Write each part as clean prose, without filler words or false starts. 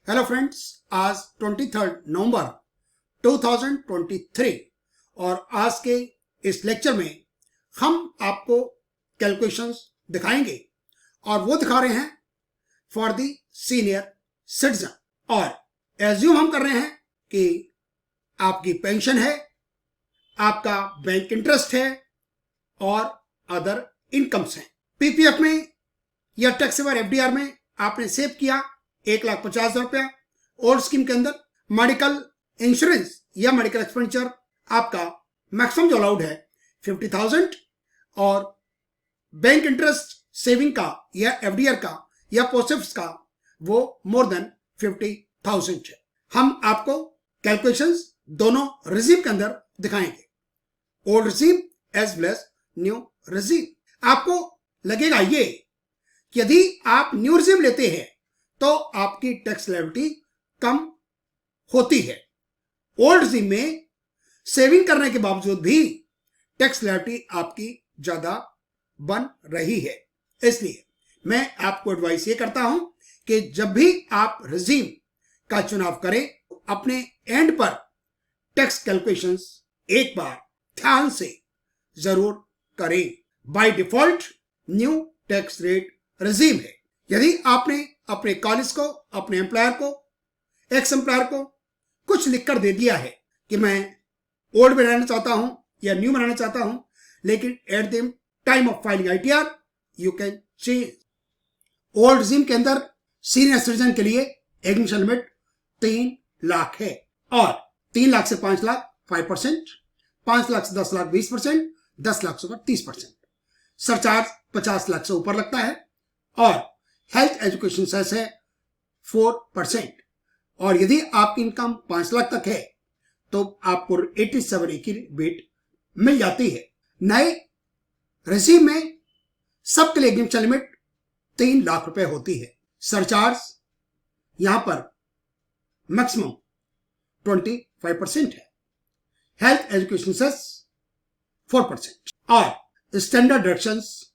Hello friends, आज 23 नवंबर 2023 और आज के इस लेक्चर में हम आपको कैलकुलेशंस दिखाएंगे और वो दिखा रहे हैं फॉर द सीनियर सिटीजन। और एज्यूम हम कर रहे हैं कि आपकी पेंशन है, आपका बैंक इंटरेस्ट है और अदर इनकम्स हैं। पीपीएफ में या टैक्सेबल एफडीआर में आपने सेव किया 1,50,000 रुपया। ओल्ड स्कीम के अंदर मेडिकल इंश्योरेंस या मेडिकल एक्सपेंडिचर आपका मैक्सिमम जो अलाउड है 50,000 और बैंक इंटरेस्ट सेविंग का या एफडीआर का या पोस्टऑफिस का वो मोर देन 50,000 है। हम आपको कैलकुलेशंस दोनों रिजीम के अंदर दिखाएंगे, old regime as well as new regime. आपको लगेगा ये कि यदि आप न्यू रिजीम लेते हैं तो आपकी टैक्स लायबिलिटी कम होती है। ओल्ड रिजीम में सेविंग करने के बावजूद भी टैक्स लायबिलिटी आपकी ज्यादा बन रही है। इसलिए मैं आपको एडवाइस ये करता हूं कि जब भी आप रिजीम का चुनाव करें, अपने एंड पर टैक्स कैलकुलेशंस एक बार ध्यान से जरूर करें। By default new tax rate regime है। यदि आपने अपने कॉलेज को, अपने एम्प्लॉयर को, एक्स एम्प्लॉयर को कुछ लिखकर दे दिया है कि मैं ओल्ड में रहना चाहता हूं या न्यू में रहना चाहता हूं, लेकिन at the time of filing ITR you can change. Old regime के अंदर सीनियर सिटीजन के लिए एडमिशन लिमिट 3 लाख है और 3 लाख से 5 लाख 5%, 5 लाख से 10 लाख 20%, 10 लाख से ऊपर 30%। सरचार्ज 50 लाख से ऊपर लगता है और हेल्थ एजुकेशन सेस है 4%। और यदि आपकी इनकम 5 लाख तक है तो आपको 87A की रिबेट मिल जाती है। नए रिजीम में सबके लिए एग्जेम्पशन लिमिट 3 लाख रुपए होती है। सरचार्ज यहां पर मैक्सिमम 25% है। हेल्थ एजुकेशन सेस 4% और स्टैंडर्ड डिडक्शंस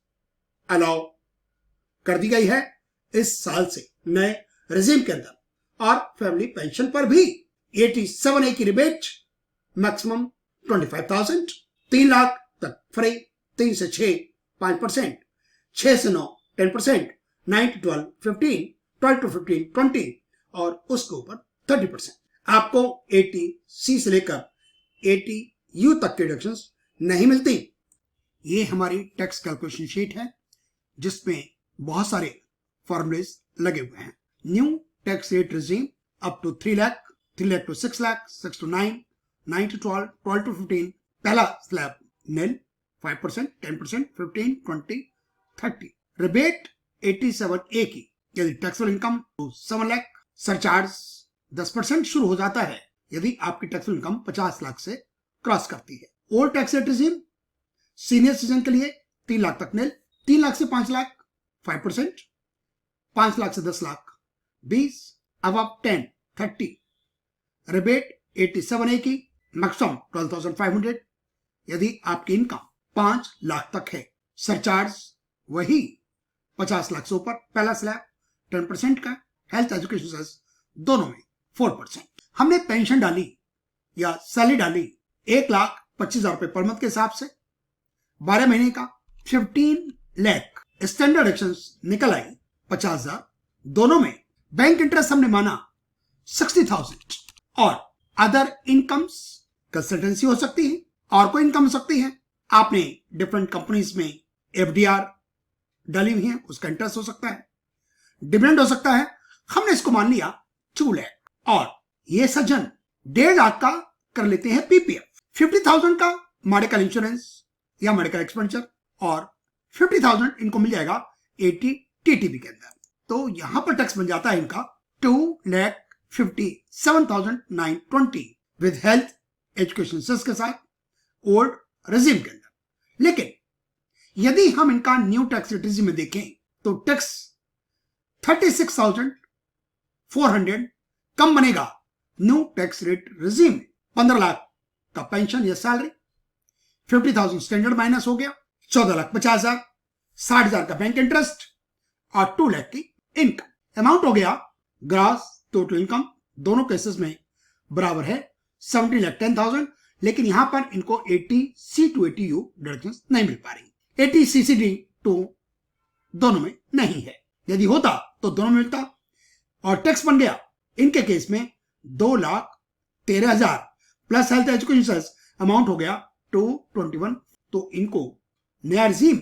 अलाउ कर दी गई है इस साल से नए रिजीम के अंदर। और फैमिली पेंशन पर भी 87A की रिबेट मैक्सिमम 25,000, 3 लाख तक फ्री, 3 से 6 5%, 6 से 9 10%, 9 to 12 15, 12 to 15 20 और उसके ऊपर 30%। आपको 80C से लेकर 80U तक के डिडक्शंस नहीं मिलती। ये हमारी टैक्स कैलकुलेशन शीट है जिसमें बहुत सारे फॉर्मूलेस लगे हुए हैं। New tax rate regime up to 3 lakh, 3 lakh to 6 lakh, 6 to 9, 9 to 12, 12 to 15। पहला स्लैब नील 5%, 10%, 15, 20, 30। रिबेट 87A की यदि टैक्सेबल इनकम तो 7 लाख। सरचार्ज 10% शुरू हो जाता है यदि आपकी टैक्सेबल इनकम 50 लाख से क्रॉस करती है। Old tax rate regime senior citizen के लिए 3 लाख तक नील, 3 लाख से 5 लाख 5%, 5 लाख से 10 लाख 20, अब 10 30। रिबेट 87A की मैक्सिमम 12,500 यदि आपकी इनकम 5 लाख तक है। सरचार्ज वही 50 लाख से ऊपर पहला स्लैब 10% का। हेल्थ एजुकेशन सेस दोनों में 4%। हमने पेंशन डाली या सैलरी डाली 1,25,000 रुपए पर मंथ के हिसाब से 12 महीने का 15 लाख। स्टैंडर्ड डिडक्शंस निकल आई 50,000। दोनों में बैंक इंटरेस्ट हमने माना 60,000 और अदर इनकम्स कंसल्टेंसी हो सकती है और कोई इनकम हो सकती है। आपने डिफरेंट कंपनीज में एफडीआर डाली हुई है, उसका इंटरेस्ट हो सकता है, डिविडेंड हो सकता है। हमने इसको मान लिया 2 लाख और ये सज्जन 1.5 लाख का कर लेते हैं पीपीएफ, 50,000 का मेडिकल इंश्योरेंस या मेडिकल एक्सपेंडिचर और 50,000 इनको मिल जाएगा 80 टीटीबी के अंदर। तो यहां पर टैक्स बन जाता है इनका 2,57,920 विद हेल्थ एजुकेशन सेस के साथ ओल्ड रिजीम के अंदर। लेकिन यदि हम इनका न्यू टैक्स रेट रिजीम में देखें तो टैक्स 36,400 कम बनेगा न्यू टैक्स रेट रिजीम में। 15 लाख का पेंशन या सैलरी, 50,000 स्टैंडर्ड माइनस हो गया, 14,50,000, 60,000 का बैंक इंटरेस्ट और 2 लाख की इनकम। अमाउंट हो गया ग्रॉस टोटल इनकम दोनों केसेस में बराबर है 17,10,000, लेकिन यहां पर इनको 80C to 80U डिडक्शन नहीं मिल पा रही। 80CCD to दोनों में नहीं है। यदि होता तो दोनों में मिलता और टैक्स बन गया इनके केस में 2,13,000 प्लस हेल्थ एजुकेशन अमाउंट हो गया 221। तो इनको नया रिजीम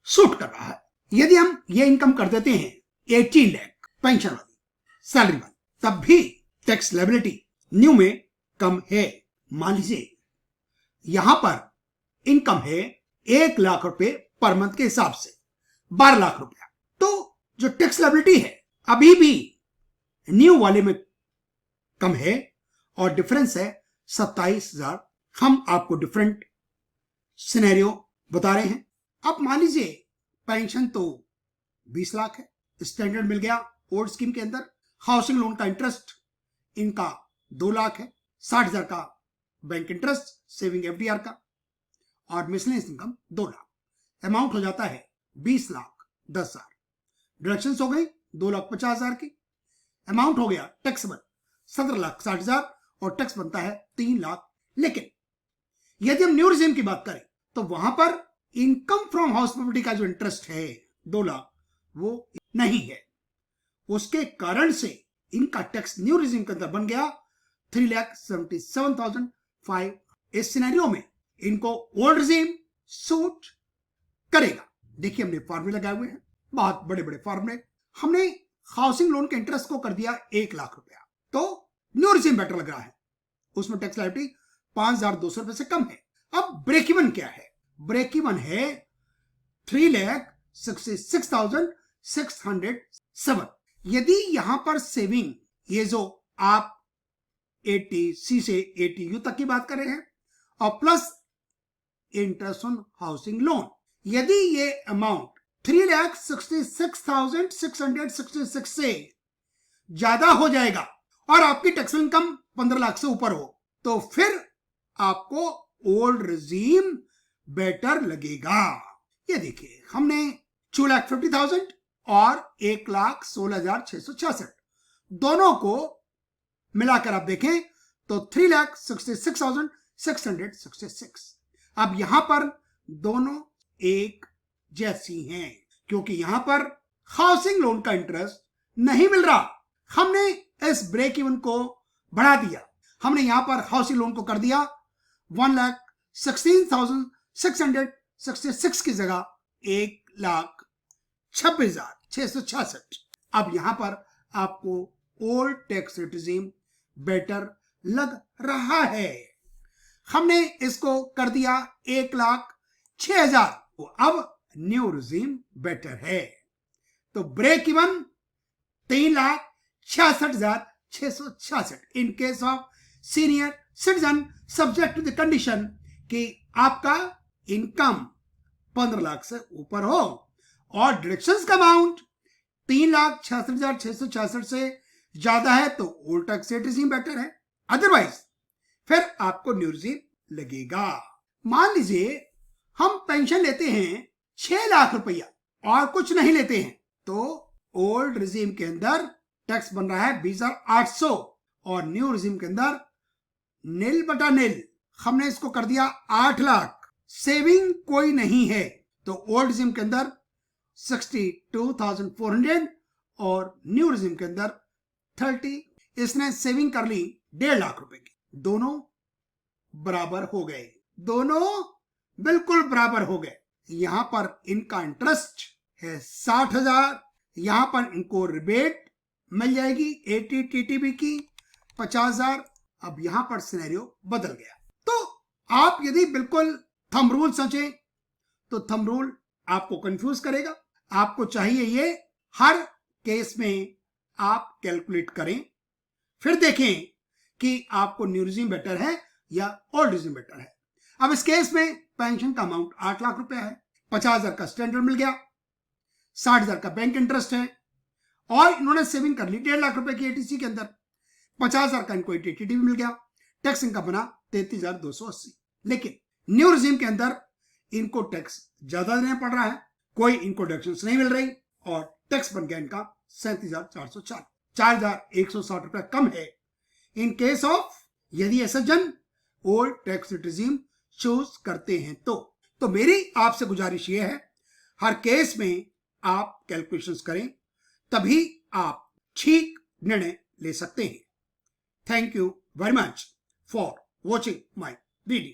सूट कर रहा है। यदि हम ये इनकम कर देते हैं 18 लाख पेंशन वाली, सैलरी वाली, तब भी टैक्स लायबिलिटी न्यू में कम है। मान लीजिए यहां पर इनकम है 1 लाख रुपए पर मंथ के हिसाब से 12 लाख रुपया, तो जो टैक्स लायबिलिटी है अभी भी न्यू वाले में कम है और डिफरेंस है 27,000। हम आपको डिफरेंट सिनेरियो बता रहे हैं। अब मान लीजिए पेंशन तो 20 लाख है, स्टैंडर्ड मिल गया ओल्ड स्कीम के अंदर। हाउसिंग लोन का इंटरेस्ट इनका 2 लाख है, 60,000 का बैंक इंटरेस्ट सेविंग एफडीआर का, और मिसलेनियस इनकम 2 लाख। अमाउंट हो जाता है 20,10,000। डिडक्शन हो गई 2,50,000 की। अमाउंट हो गया टैक्सेबल 17,60,000 और टैक्स बनता है 3 लाख। लेकिन यदि हम न्यू रिजीम की बात करें तो वहां पर इनकम फ्रॉम हाउस प्रॉपर्टी का जो इंटरेस्ट है 2 लाख वो नहीं है। उसके कारण से इनका टैक्स न्यू रिजीम के अंदर बन गया 3,77,500। इस सिनेरियो में इनको ओल्ड रिजीम सूट करेगा। देखिए हमने फॉर्मूले लगाए हुए हैं, बहुत बड़े बड़े फॉर्मूले। हमने हाउसिंग लोन के इंटरेस्ट को कर दिया 1 लाख रुपया, तो न्यू रिजीम बेटर लग रहा है। उसमें टैक्स लायबिलिटी 5,200 रुपए से कम है। अब ब्रेक इवन क्या है? ब्रेक इवन है 3,66,607। यदि यहां पर सेविंग, ये जो आप 80C से 80U तक की बात कर रहे हैं, और plus interest on housing loan, यदि ये अमाउंट 3,66,666 से ज्यादा हो जाएगा और आपकी टैक्स इनकम 15 लाख से ऊपर हो, तो फिर आपको ओल्ड रिजीम बेटर लगेगा। ये देखिए हमने 2,50,000 और 1,16,666 दोनों को मिलाकर आप देखें तो 3,66,666। अब यहां पर दोनों एक जैसी हैं, क्योंकि यहां पर हाउसिंग लोन का इंटरेस्ट नहीं मिल रहा। हमने इस ब्रेक इवन को बढ़ा दिया। हमने यहां पर हाउसिंग लोन को कर दिया 1,16,666 की जगह 1,26,666। अब यहां पर आपको ओल्ड टैक्स रिजीम बेटर लग रहा है। हमने इसको कर दिया 1,06,000। अब न्यू रिजीम बेटर है, तो break even 3,66,666 in case of senior citizen, subject to the condition कि आपका इनकम 15 लाख से ऊपर हो और डिडक्शंस का अमाउंट 3,66,666 से ज्यादा है, तो ओल्ड टैक्स रिजीम बेटर है। अदरवाइज फिर आपको न्यू रिजीम लगेगा। मान लीजिए हम पेंशन लेते हैं 6 लाख रुपया और कुछ नहीं लेते हैं, तो ओल्ड रिजीम के अंदर टैक्स बन रहा है 20,800 और न्यू रिजीम के अंदर नील बटा नील। हमने इसको कर दिया 8 लाख। सेविंग कोई नहीं है, तो ओल्ड रिजीम के अंदर 62,400 और न्यू रिजीम के अंदर 30। इसने सेविंग कर ली 1.5 लाख रुपए की। दोनों बराबर हो गए, दोनों बिल्कुल बराबर हो गए। यहां पर इनका इंटरेस्ट है 60,000, यहां पर इनको रिबेट मिल जाएगी 80 टीटीबी की 50,000। अब यहां पर सिनेरियो बदल गया। तो आप यदि बिल्कुल थंब रूल सोचें तो थंब रूल आपको कंफ्यूज करेगा। आपको चाहिए ये हर केस में आप कैलकुलेट करें, फिर देखें कि आपको न्यू रिजीम बेटर है या ओल्ड रिजीम बेटर है। अब इस केस में पेंशन का अमाउंट 8 लाख रुपया है, 50,000 का स्टैंडर्ड मिल गया, 60,000 का बैंक इंटरेस्ट है और इन्होंने सेविंग कर ली 1.5 लाख रुपए की एटीसी के अंदर, 50,000 का इनको एटीटी भी मिल गया। टैक्स इनका बना 33,280। लेकिन न्यू रिजीम के अंदर इनको टैक्स ज्यादा देना पड़ रहा है, कोई इनको डिडक्शंस नहीं मिल रही और टैक्स बन गया इनका 37,404। 4,160 रुपये कम है। इन केस ऑफ यदि ऐसा जन ओल्ड टैक्स रिजीम चूज करते हैं तो मेरी आपसे गुजारिश ये है, हर केस में आप कैलकुलेशंस करें, तभी आप ठीक निर्णय ले सकते हैं। Thank you very much for watching my video.